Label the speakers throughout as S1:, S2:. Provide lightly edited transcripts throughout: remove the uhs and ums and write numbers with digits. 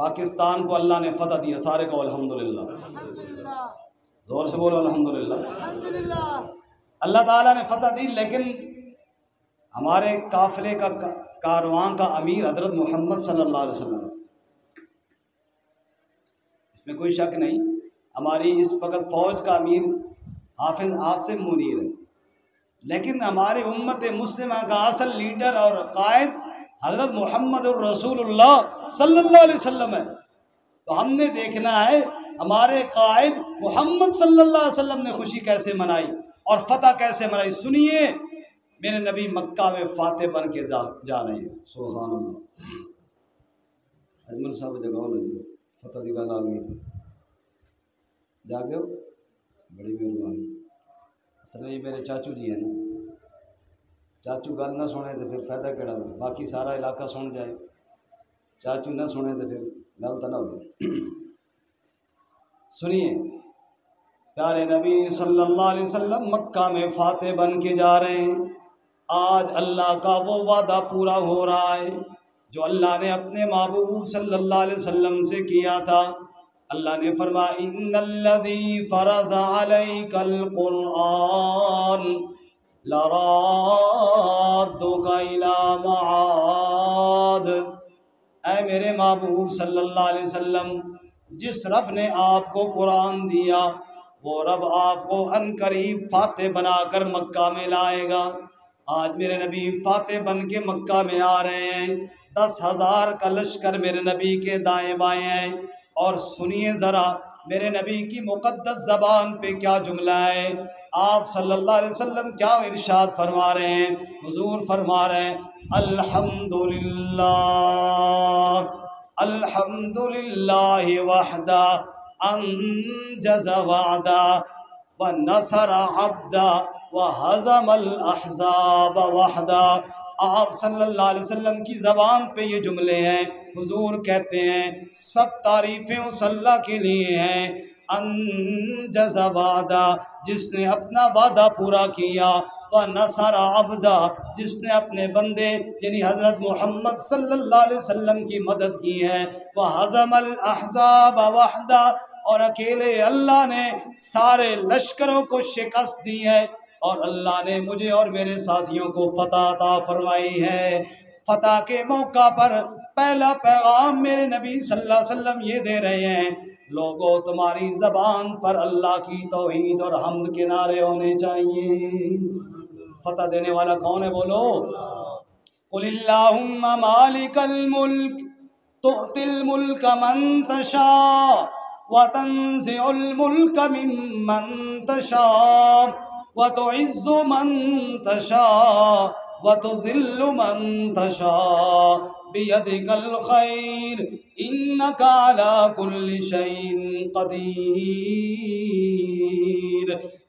S1: پاکستان کو اللہ نے فتح دیا، سارے کو الحمدللہ، زور سے بولو الحمدللہ۔ اللہ تعالیٰ نے فتح دی، لیکن ہمارے قافلے کا کارواں کا امیر حضرت محمد صلی اللہ علیہ وسلم، اس میں کوئی شک نہیں۔ ہماری اس وقت فوج کا امیر حافظ عاصم منیر ہے، لیکن ہماری امت مسلمہ کا اصل لیڈر اور قائد حضرت محمد الرسول اللہ صلی اللہ علیہ وسلم ہے۔ تو ہم نے دیکھنا ہے ہمارے قائد محمد صلی اللہ علیہ وسلم نے خوشی کیسے منائی اور فتح کیسے منائی۔ سنیے، میرے نبی مکہ میں فاتح بن کے جا رہے ہیں، سبحان اللہ۔ اجمل صاحب جگہ لگی فتح دی گل آ گئی تھی، جاگے ہو، بڑی مہربانی۔ اصل میں یہ میرے چاچو جی ہیں نا، چاچو گل نہ سنے تو پھر فائدہ کیڑا ہو، باقی سارا علاقہ سن جائے، چاچو نہ سنے تو پھر گل تو نہ ہو۔ سنیے، پیارے نبی صلی اللہ علیہ وسلم مکہ میں فاتح بن کے جا رہے ہیں۔ آج اللہ کا وہ وعدہ پورا ہو رہا ہے جو اللہ نے اپنے محبوب صلی اللہ علیہ وسلم سے کیا تھا۔ اللہ نے فرمایا ان الذی فرض علیک القرآن لرادک الی معاد۔ اے میرے محبوب صلی اللہ علیہ وسلم، جس رب نے آپ کو قرآن دیا وہ رب آپ کو عنقریب فاتح بنا کر مکہ میں لائے گا۔ آج میرے نبی فاتح بن کے مکہ میں آ رہے ہیں، 10,000 کا لشکر میرے نبی کے دائیں بائیں ہیں۔ اور سنیے ذرا میرے نبی کی مقدس زبان پہ کیا جملہ ہے، آپ صلی اللہ علیہ وسلم کیا ارشاد فرما رہے ہیں۔ حضور فرما رہے ہیں الحمدللہ الحمدللہ وحدہ انجز وعدہ ونصر عبدہ وہزم الاحزاب وحدہ۔ آپ صلی اللہ علیہ وسلم کی زبان پہ یہ جملے ہیں۔ حضور کہتے ہیں سب تعریفیں اس اللہ کے لیے ہیں، انجز وعدہ، جس نے اپنا وعدہ پورا کیا، وَنَصَرَ عَبْدًا، جس نے اپنے بندے یعنی حضرت محمد صلی اللہ علیہ وسلم کی مدد کی ہے، وَحَزَمَ الْأَحْزَابَ وَحْدًا، اور اکیلے اللہ نے سارے لشکروں کو شکست دی ہے، اور اللہ نے مجھے اور میرے ساتھیوں کو فتح عطا فرمائی ہے۔ فتح کے موقع پر پہلا پیغام میرے نبی صلی اللہ علیہ وسلم یہ دے رہے ہیں، لوگوں تمہاری زبان پر اللہ کی توحید اور حمد کے نعرے ہونے چاہیے۔ فتح دینے والا کون ہے بولو؟ قل اللہم مالک الملک تؤتی الملک من تشاء وتنزع الملک ممن تشاء وتعز من تشاء وتذل من تشاء بیدک الخیر انک علی کل شیء قدیر۔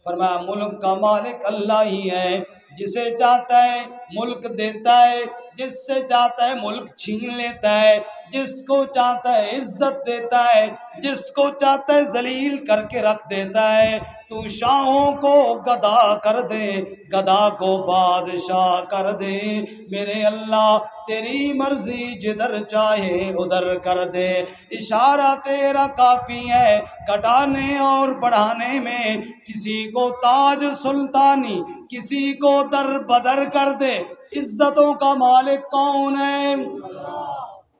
S1: فرمایا ملک کا مالک اللہ ہی ہے، جسے چاہتا ہے ملک دیتا ہے، جس سے چاہتا ہے ملک چھین لیتا ہے، جس کو چاہتا ہے عزت دیتا ہے، جس کو چاہتا ہے ذلیل کر کے رکھ دیتا ہے۔ تو شاہوں کو گدا کر دے، گدا کو بادشاہ کر دے، میرے اللہ تیری مرضی جدھر چاہے ادھر کر دے۔ اشارہ تیرا کافی ہے گھٹانے اور بڑھانے میں، کسی کو تاج سلطانی کسی کو در بدر کر دے۔ عزتوں کا مالک کون ہے؟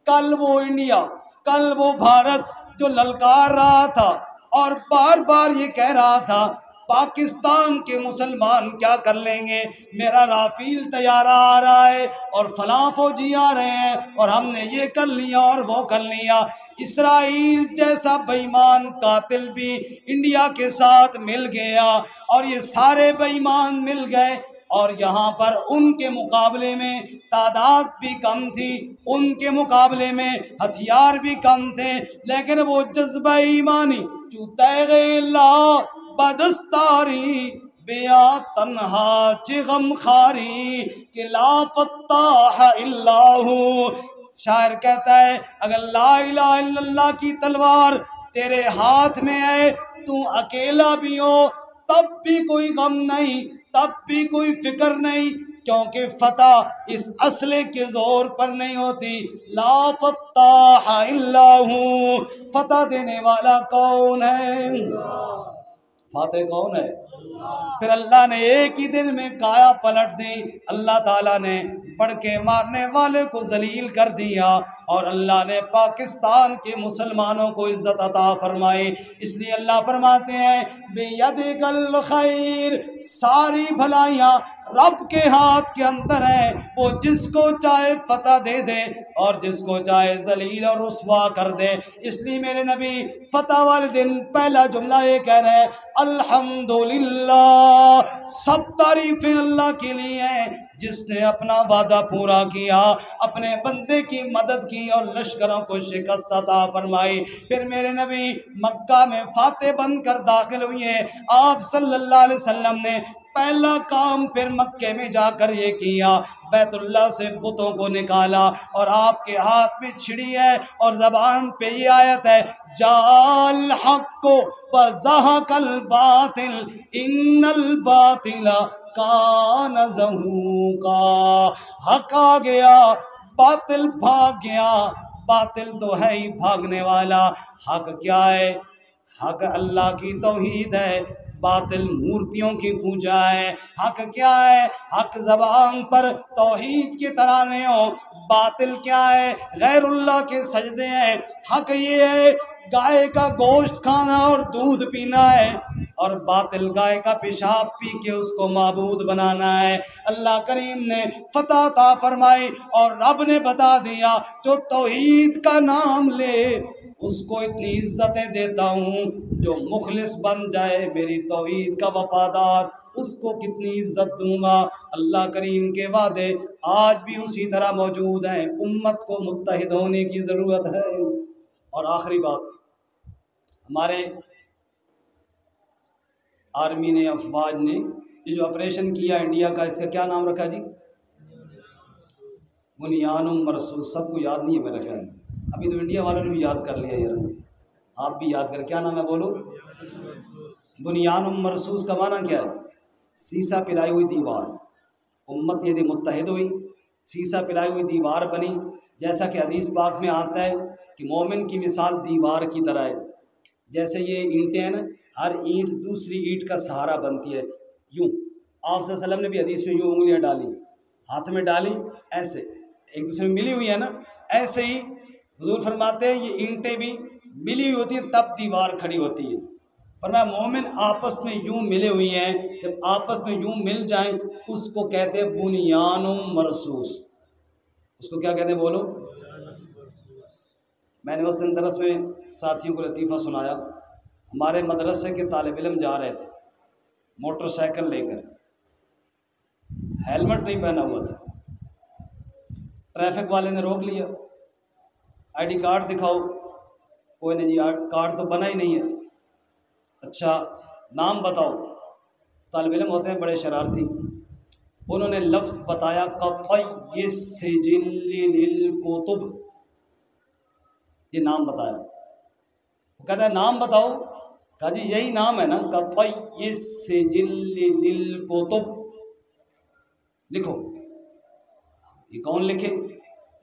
S1: کل وہ انڈیا، کل وہ بھارت جو للکار رہا تھا اور بار بار یہ کہہ رہا تھا پاکستان کے مسلمان کیا کر لیں گے، میرا رافیل طیارہ آ رہا ہے اور فلاں فوجی آ رہے ہیں اور ہم نے یہ کر لیا اور وہ کر لیا۔ اسرائیل جیسا بے ایمان قاتل بھی انڈیا کے ساتھ مل گیا اور یہ سارے بے ایمان مل گئے، اور یہاں پر ان کے مقابلے میں تعداد بھی کم تھی، ان کے مقابلے میں ہتھیار بھی کم تھے، لیکن وہ جذبہ ایمانی جو تیغ اللہ بدستاری بیا تنہا چغم خاری کہ لا فتح الا ہو۔ شاعر کہتا ہے اگر لا الہ الا اللہ کی تلوار تیرے ہاتھ میں ہے، تو اکیلا بھی ہو تب بھی کوئی غم نہیں، تب بھی کوئی فکر نہیں، کیونکہ فتح اس اسلحے کے زور پر نہیں ہوتی. لا فتاح الا ہو، فتح دینے والا کون ہے؟ فاتح کون ہے؟ پھر اللہ نے ایک ہی دن میں کایا پلٹ دی. اللہ تعالیٰ نے بڑھ کے مارنے والے کو ذلیل کر دیا اور اللہ نے پاکستان کے مسلمانوں کو عزت عطا فرمائی. اس لیے اللہ فرماتے ہیں بیدک الخیر، ساری بھلائیاں رب کے ہاتھ کے اندر ہے. وہ جس کو چاہے فتح دے دے اور جس کو چاہے ذلیل اور رسوا کر دے. اس لیے میرے نبی فتح والے دن پہلا جملہ یہ کہہ رہے ہیں الحمدللہ، سب تعریفیں اللہ کے لیے ہیں جس نے اپنا وعدہ پورا کیا، اپنے بندے کی مدد کی اور لشکروں کو شکست عطا فرمائی. پھر میرے نبی مکہ میں فاتح بن کر داخل ہوئے. آپ صلی اللہ علیہ وسلم نے پہلا کام پھر مکے میں جا کر یہ کیا، بیت اللہ سے بتوں کو نکالا اور آپ کے ہاتھ میں چھڑی ہے اور زبان پہ یہ آیت ہے جاء الحق وزہق الباطل ان الباطل کان زہوقا. حق آ گیا، باطل بھاگ گیا. باطل تو ہے ہی بھاگنے والا. حق کیا ہے؟ حق اللہ کی توحید ہے، باطل مورتیوں کی پوجا ہے. حق کیا ہے؟ حق زبان پر توحید کے ترانے ہو. باطل کیا ہے؟ غیر اللہ کے سجدے ہیں. حق یہ ہے گائے کا گوشت کھانا اور دودھ پینا ہے، اور باطل گائے کا پیشاب پی کے اس کو معبود بنانا ہے. اللہ کریم نے فتح عطا فرمائی اور رب نے بتا دیا جو توحید کا نام لے اس کو اتنی عزتیں دیتا ہوں، جو مخلص بن جائے میری توحید کا وفادار اس کو کتنی عزت دوں گا. اللہ کریم کے وعدے آج بھی اسی طرح موجود ہیں. امت کو متحد ہونے کی ضرورت ہے. اور آخری بات، ہمارے آرمی نے، افواج نے یہ جو آپریشن کیا انڈیا کا، اس کا کیا نام رکھا جی؟ بنیان مرصوص. سب کو یاد نہیں ہے میرا خیال. ابھی تو انڈیا والوں نے بھی یاد کر لیا یار، آپ بھی یاد کریں. کیا نام ہے بولو؟ بنیان مرصوص کا معنی کیا ہے؟ سیسا پلائی ہوئی دیوار. امت یعنی متحد ہوئی، سیسا پلائی ہوئی دیوار بنی. جیسا کہ حدیث پاک میں آتا ہے کہ مومن کی مثال دیوار کی طرح ہے. جیسے یہ اینٹیں ہیں نا، ہر اینٹ دوسری اینٹ کا سہارا بنتی ہے. یوں آپ صلی اللہ علیہ وسلم نے بھی حدیث میں یوں انگلیاں ڈالی، ہاتھ میں ڈالی، ایسے ایک دوسرے میں ملی ہوئی ہے نا. ایسے ہی حضور فرماتے ہیں یہ اینٹیں بھی ملی ہوئی ہوتی ہیں تب دیوار کھڑی ہوتی ہے. فرمایا مومن آپس میں یوں ملے ہوئی ہیں، جب آپس میں یوں مل جائیں اس کو کہتے ہیں بنیان مرصوص. اس کو کیا کہتے ہیں بولو؟ میں نے اس دن درس میں ساتھیوں کو لطیفہ سنایا. ہمارے مدرسے کے طالب علم جا رہے تھے موٹر سائیکل لے کر، ہیلمٹ نہیں پہنا ہوا تھا. ٹریفک والے نے روک لیا، آئی ڈی کارڈ دکھاؤ. کوئی نہیں جی، کارڈ تو بنا ہی نہیں ہے. اچھا نام بتاؤ. طالب علم ہوتے ہیں بڑے شرارتی. انہوں نے لفظ بتایا قطعی سجل للکتب. یہ نام بتایا. وہ کہتا ہے نام بتاؤ. کہا جی یہی نام ہے نا، قطعی سجل للکتب. لکھو. یہ کون لکھے؟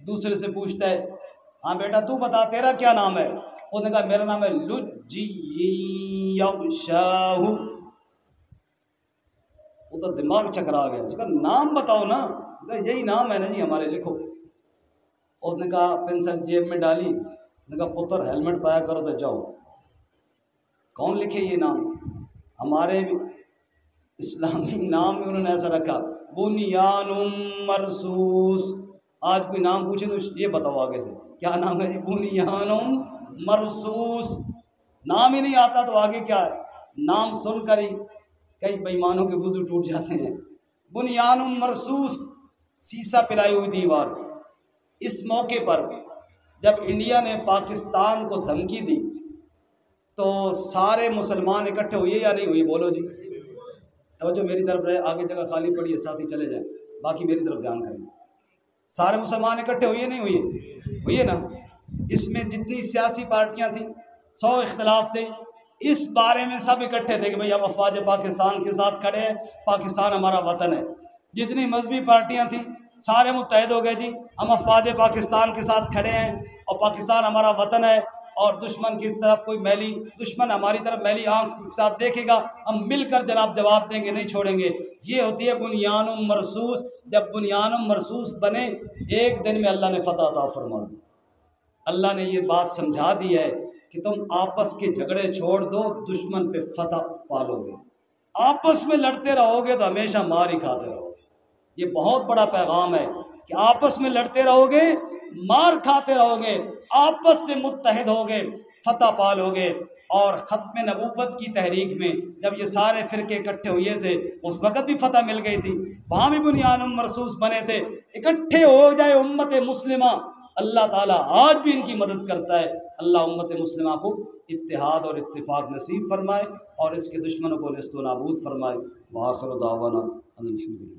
S1: دوسرے سے پوچھتا ہے ہاں بیٹا تو بتا تیرا کیا نام ہے؟ اس نے کہا میرا نام ہے لجی یغشاہ. وہ تو دماغ چکرا گیا. اس کا نام بتاؤ نا. یہی نام ہے نا جی ہمارے، لکھو. اس نے کہا پینسل جیب میں ڈالی، نے کہا پتر ہیلمٹ پایا کرو تو جاؤ. کون لکھے یہ نام؟ ہمارے بھی اسلامی نام میں انہوں نے ایسا رکھا بنیان مرصوص. آج کوئی نام پوچھے تو یہ بتاؤ آگے سے کیا نام ہے جی؟ بنیان مرصوص. نام ہی نہیں آتا تو آگے کیا ہے؟ نام سن کر ہی کئی بےایمانوں کے وضو ٹوٹ جاتے ہیں. بنیان مرصوص، سیسا پلائی ہوئی دیوار. اس موقع پر جب انڈیا نے پاکستان کو دھمکی دی تو سارے مسلمان اکٹھے ہوئے یا نہیں ہوئے؟ بولو جی. توجہ میری طرف رہے، آگے جگہ خالی پڑی ہے ساتھی چلے جائیں، باقی میری طرف دھیان کریں. سارے مسلمان اکٹھے ہوئے نہیں ہوئے؟ ہوئے نا. اس میں جتنی سیاسی پارٹیاں تھیں 100 اختلاف تھے، اس بارے میں سب اکٹھے تھے کہ بھئی ہم افواج پاکستان کے ساتھ کھڑے ہیں، پاکستان ہمارا وطن ہے. جتنی مذہبی پارٹیاں تھیں سارے متحد ہو گئے جی، ہم افواج پاکستان کے ساتھ کھڑے ہیں اور پاکستان ہمارا وطن ہے، اور دشمن کی اس طرف کوئی میلی دشمن ہماری طرف میلی آنکھ کے ساتھ دیکھے گا، ہم مل کر جناب جواب دیں گے، نہیں چھوڑیں گے۔ یہ ہوتی ہے بنیان مرصوص۔ جب بنیان مرصوص بنے ایک دن میں اللہ نے فتح عطا فرما دی۔ اللہ نے یہ بات سمجھا دی ہے کہ تم آپس کے جھگڑے چھوڑ دو، دشمن پہ فتح پالو گے۔ آپس میں لڑتے رہو گے تو ہمیشہ مار ہی کھاتے رہو گے۔ یہ بہت بڑا پیغام ہے کہ آپس میں لڑتے رہو گے، مار کھاتے رہو گے، آپس میں متحد ہوگے، فتح پالو گے۔ اور ختم نبوت کی تحریک میں جب یہ سارے فرقے اکٹھے ہوئے تھے اس وقت بھی فتح مل گئی تھی، وہاں بھی بنیان مرصوص بنے تھے۔ اکٹھے ہو جائے امت مسلمہ، اللہ تعالیٰ آج بھی ان کی مدد کرتا ہے۔ اللہ امت مسلمہ کو اتحاد اور اتفاق نصیب فرمائے اور اس کے دشمنوں کو نیست و نابود فرمائے۔ وآخر دعوانا الحمدللہ۔